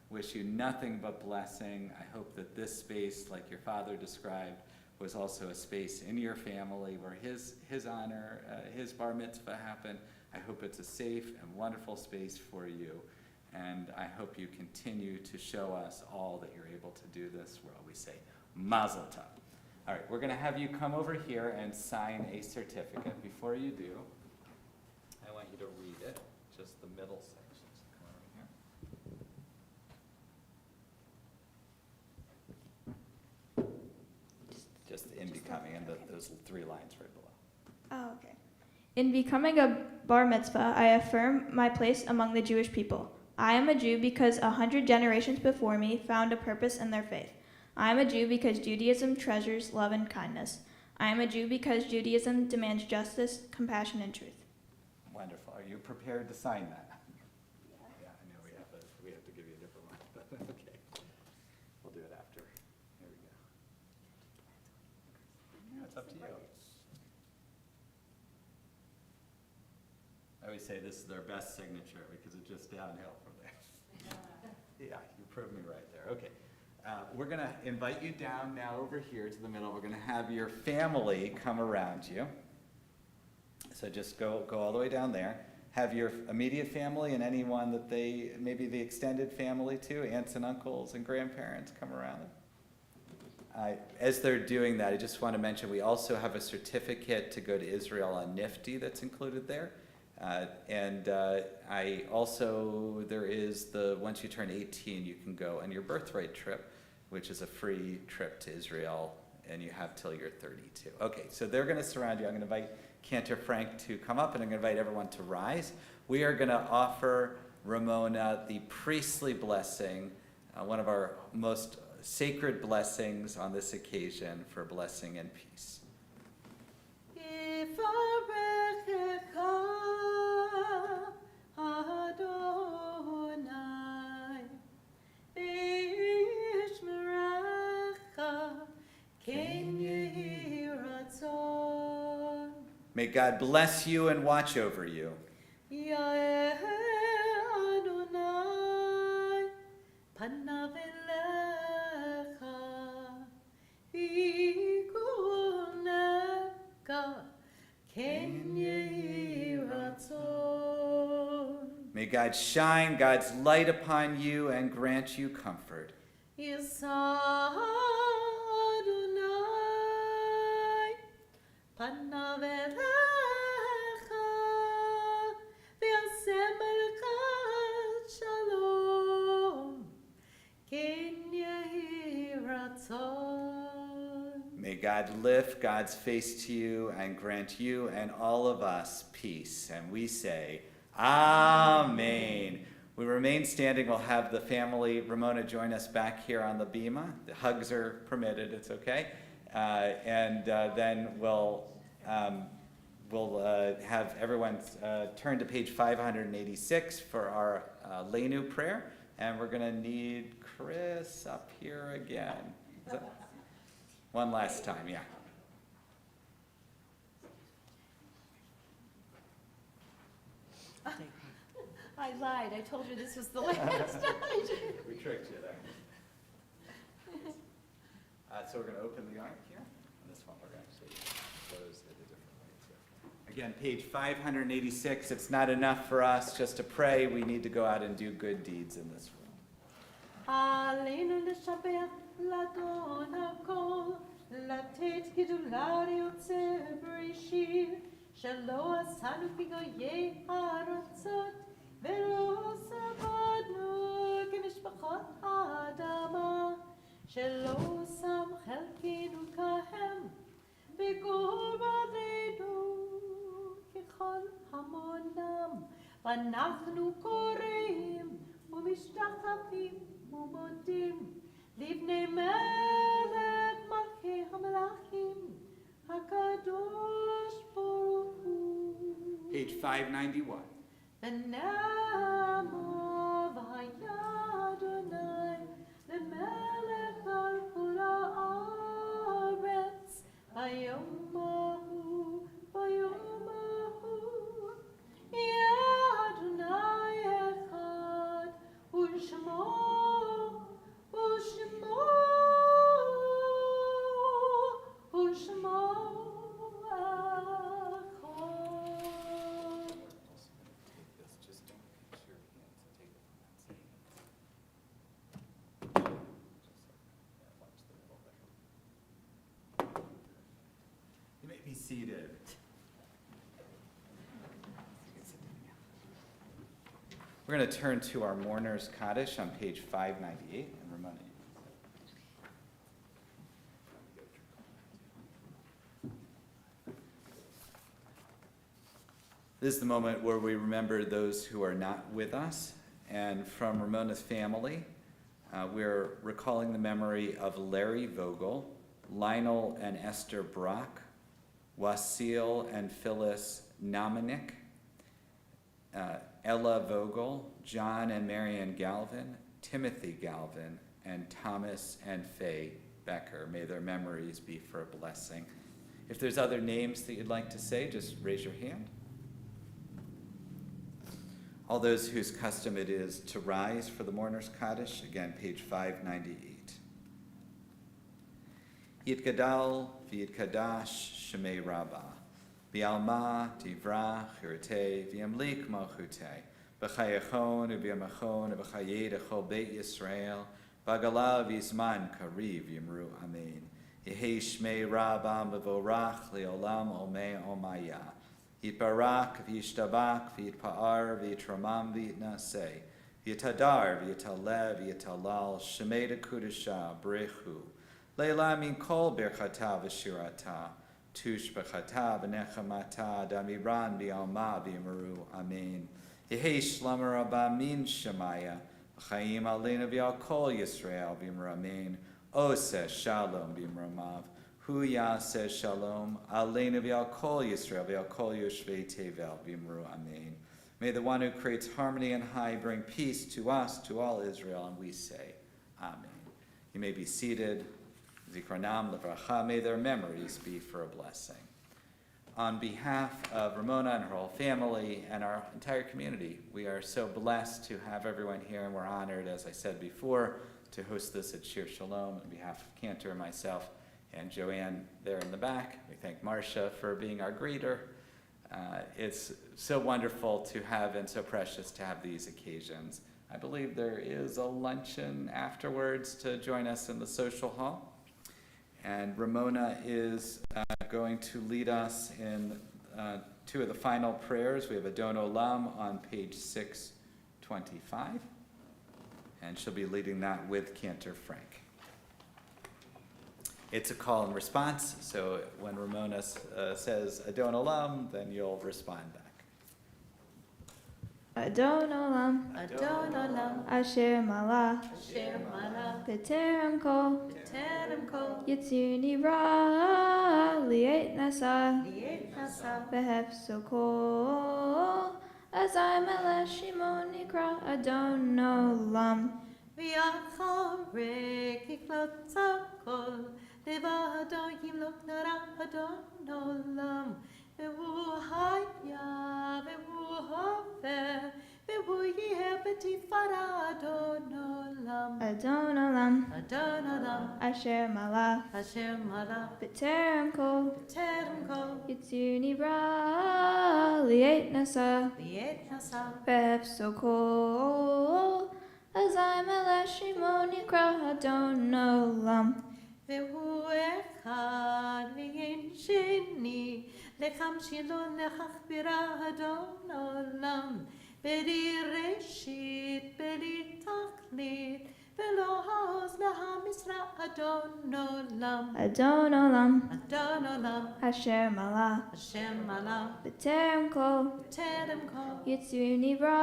Wish you nothing but blessing. I hope that this space, like your father described, was also a space in your family where his honor, his bar mitzvah happened. I hope it's a safe and wonderful space for you. And I hope you continue to show us all that you're able to do this. Where we say, Mazel Tov. All right, we're going to have you come over here and sign a certificate. Before you do, I want you to read it, just the middle section. So come over here. Just in becoming, and those 3 lines right below. Oh, okay. In becoming a bar mitzvah, I affirm my place among the Jewish people. I am a Jew because 100 generations before me found a purpose in their faith. I am a Jew because Judaism treasures love and kindness. I am a Jew because Judaism demands justice, compassion, and truth. Wonderful. Are you prepared to sign that? Yeah, I know we have to give you a different one, but okay. We'll do it after. Here we go. Yeah, it's up to you. I always say this is their best signature because it's just downhill from there. Yeah, you proved me right there. Okay. We're going to invite you down now over here to the middle. We're going to have your family come around you. So just go all the way down there. Have your immediate family and anyone that maybe the extended family too, aunts and uncles and grandparents, come around. As they're doing that, I just want to mention we also have a certificate to go to Israel on Nifty that's included there. There is once you turn 18, you can go on your birthright trip, which is a free trip to Israel, and you have till you're 32. Okay, so they're going to surround you. I'm going to invite Cantor Frank to come up, and I'm going to invite everyone to rise. We are going to offer Ramona the priestly blessing, one of our most sacred blessings on this occasion for blessing and peace. May God bless you and watch over you. May God shine God's light upon you and grant you comfort. May God lift God's face to you and grant you and all of us peace. And we say, Amen. We remain standing. We'll have the family, Ramona, join us back here on the bima. The hugs are permitted, it's okay. Then we'll have everyone turn to page 586 for our Lenu prayer. And we're going to need Chris up here again. One last time, yeah. I lied. I told you this was the last time. We tricked you there. So we're going to open the ark here. And this one we're going to actually close it a different way too. Again, page 586. It's not enough for us just to pray. We need to go out and do good deeds in this world. עלינו לשבח לדון הכל, לתת גדולה ליוצר בראשית, שלא עשנו פגעי הארצות, ולא סבדנו כמשפחות האדמה, שלא שם חלקנו כהם, בגורבנו ככל המונם, ואנחנו קוראים ומשתחווים ומודים לבני מלך מלכי המלכים הקדוש ברוך הוא. Page 591. ונאמר והיה אדוני למלך על כל הארץ ביום ההוא ביום ההוא יהיה אדוני אחד ושמו You may be seated. We're going to turn to our Mourner's Kaddish on page 598, and Ramona. This is the moment where we remember those who are not with us, and from Ramona's family, we're recalling the memory of Larry Vogel, Lionel and Esther Brock, Wasil and Phyllis Nominnick, Ella Vogel, John and Marianne Galvin, Timothy Galvin, and Thomas and Faye Becker. May their memories be for a blessing. If there's other names that you'd like to say, just raise your hand. All those whose custom it is to rise for the Mourner's Kaddish, again, page 598. Yitgadal v'yitkadash shemei rabbah. Bialma, Divrach, Hirte, Viamlik Malchute, Bechayachon, Ubiamachon, Bechayed, Echol Beit Yisrael, V'agalav yizman kariv yimru amen. Yehi shmei rabam v'vorach leolam omei omaya. Yitbarak v'yishtabak v'yitpa'ar v'yitramam v'yitnaseh. V'yitadar v'yitalev v'yitalal shemei dekudesha brechu. Leila min kol birchata v'shirata. Tush b'chata v'nechamata damiran v'alma v'yimru amen. Yehi shlamar abba min shemaya. Chaim aleinu v'al kol Yisrael v'yimru amen. Oseh shalom b'imramav. Hu yaseh shalom. Aleinu v'al kol Yisrael v'al kol yoshvei tevel v'yimru amen. May the one who creates harmony and high bring peace to us, to all Israel, and we say, Amen. You may be seated. Zikronam levracha. May their memories be for a blessing. On behalf of Ramona and her whole family and our entire community, we are so blessed to have everyone here, and we're honored, as I said before, to host this at Shir Shalom. On behalf of Cantor, myself, and Joanne there in the back, we thank Marcia for being our greeter. It's so wonderful to have and so precious to have these occasions. I believe there is a luncheon afterwards to join us in the social hall. And Ramona is going to lead us in two of the final prayers. We have Adon Olam on page 625, and she'll be leading that with Cantor Frank. It's a call and response, so when Ramona says Adon Olam, then you'll respond back. Adon Olam, Adon Olam, Asher Malach, Asher Malach, B'terem Kol, B'terem Kol, Yitzir Nivra, Li'et Nasa, Li'et Nasa, Behefso Kol, Azai Melech Shimon Nikra, Adon Olam. V'yacharek yiklot tzakol, Levado yimlok nara Adon Olam, Ve'hu haya, Ve'hu hofer, Ve'hu yeh b'tifara Adon Olam. Adon Olam, Adon Olam, Asher Malach, Asher Malach, B'terem Kol, B'terem Kol, Yitzir Nivra, Li'et Nasa, Li'et Nasa, Behefso Kol, Azai Melech Shimon Nikra, Adon Olam. Ve'hu echad ve'en sheni, Lecham shilon lechachbira Adon Olam, B'di reshit, B'di tachlit, Ve'lo ha'oz la'hamisra Adon Olam. Adon Olam, Adon Olam, Asher Malach, Hashem Malach, B'terem Kol, B'terem Kol, Yitzir Nivra,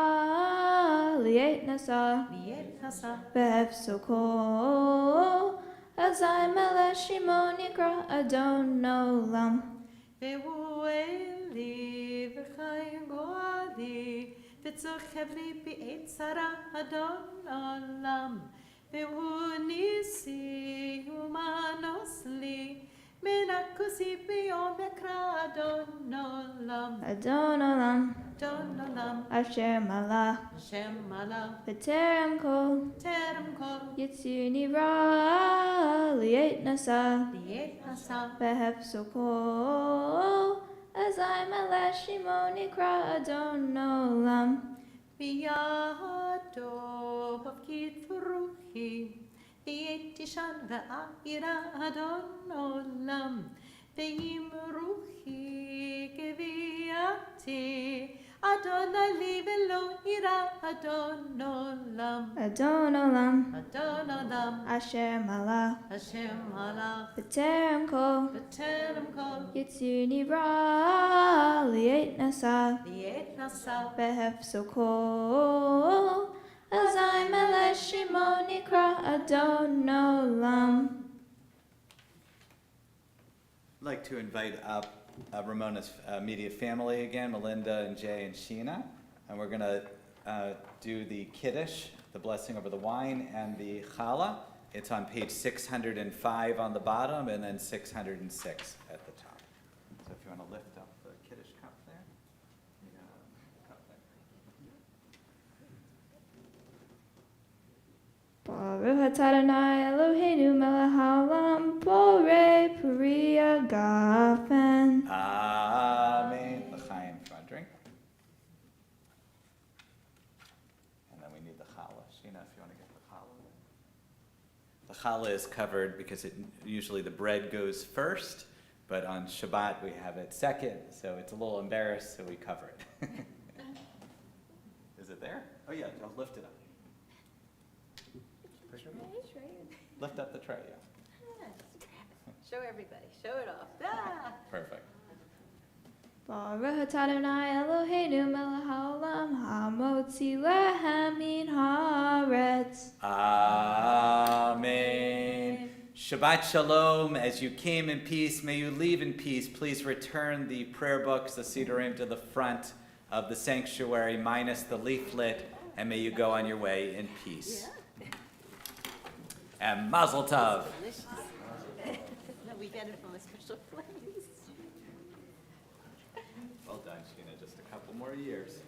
Li'et Nasa, Li'et Nasa, Behefso Kol, Azai Melech Shimon Nikra, Adon Olam. Ve'hu eli v'chayim go'ali, V'tzochev li bi'et tzara Adon Olam. Ve'hu nisi umanos li, Min akusi b'yom ekra Adon Olam. Adon Olam, Adon Olam, Asher Malach, Hashem Malach, B'terem Kol, B'terem Kol, Yitzir Nivra, Li'et Nasa, Li'et Nasa, Behefso Kol, Azai Melech Shimon Nikra, Adon Olam. V'yado b'vkit v'ruchi, V'yet tishan v'a'ira Adon Olam, V'yimruchi keviati, Adon li v'lo ira Adon Olam. Adon Olam, Adon Olam, Asher Malach, Hashem Malach, B'terem Kol, B'terem Kol, Yitzir Nivra, Li'et Nasa, Li'et Nasa, Behefso Kol, Azai Melech Shimon Nikra, Adon Olam. I'd like to invite up Ramona's immediate family again, Melinda and Jay and Sheena. And we're going to do the Kiddush, the blessing over the wine, and the challah. It's on page 605 on the bottom and then 606 at the top. So if you want to lift up the Kiddush cup there. Cup there. Baruch atah Adonai Eloheinu melech haolam, borei peri agafen. Amen. L'chaim, if you want to drink. And then we need the challah. Sheena, if you want to get the challah. The challah is covered because usually the bread goes first, but on Shabbat we have it second, so it's a little embarrassed, so we cover it. Is it there? Oh yeah, I'll lift it up. Lift up the tray, yeah. Show everybody, show it off. Ah! Perfect. Baruch atah Adonai Eloheinu melech haolam hamotzi lehem min haaretz. Amen. Shabbat Shalom. As you came in peace, may you leave in peace. Please return the prayer books, the Sidurim, to the front of the sanctuary, minus the leaflet, and may you go on your way in peace. And Mazel Tov. Delicious. No, we get it from a special place. Well done, Sheena. Just a couple more years.